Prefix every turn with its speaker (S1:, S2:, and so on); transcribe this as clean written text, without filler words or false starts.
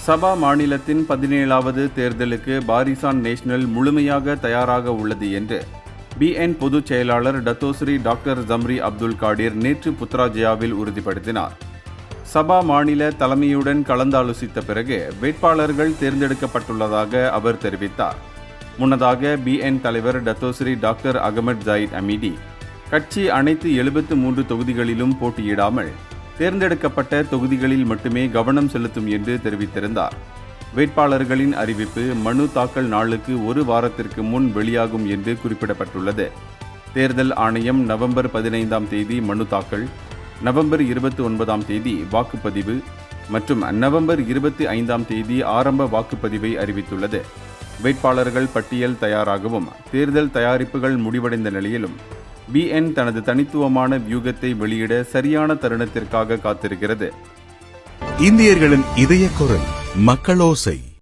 S1: சபா மாநிலத்தின் 17வது தேர்தலுக்கு Barisan national முழுமையாக தயாராக உள்ளது என்று பிஎன் பொதுச் செயலாளர் டத்தோஸ்ரீ டாக்டர் ஜம்ரி அப்துல் காடிர் நேற்று புத்ராஜயாவில் உறுதிப்படுத்தினார். சபா மாநில தலைமையுடன் கலந்தாலோசித்த பிறகு வேட்பாளர்கள் தேர்ந்தெடுக்கப்பட்டுள்ளதாக அவர் தெரிவித்தார். முன்னதாக பிஎன் தலைவர் டத்தோஸ்ரீ டாக்டர் அகமட் ஜாயித் அமீடி கட்சி அனைத்து 73 தொகுதிகளிலும் போட்டியிடாமல் தேர்ந்தெடுக்கப்பட்ட தொகுதிகளில் மட்டுமே கவனம் செலுத்தும் என்று தெரிவித்திருந்தார். வேட்பாளர்களின் அறிவிப்பு மனு தாக்கல் நாளுக்கு ஒரு வாரத்திற்கு முன் வெளியாகும் என்று குறிப்பிடப்பட்டுள்ளது. தேர்தல் ஆணையம் நவம்பர் 15ஆம் தேதி மனு தாக்கல், நவம்பர் 29ஆம் தேதி வாக்குப்பதிவு மற்றும் நவம்பர் 25ஆம் தேதி ஆரம்ப வாக்குப்பதிவை அறிவித்துள்ளது. வேட்பாளர்கள் பட்டியல் தயாராகவும் தேர்தல் தயாரிப்புகள் முடிவடைந்த நிலையிலும் பிஎன் தனது தனித்துவமான வியூகத்தை வெளியிட சரியான தருணத்திற்காக காத்திருக்கிறது.
S2: இந்தியர்களின் இதய குரல் மக்களோசை.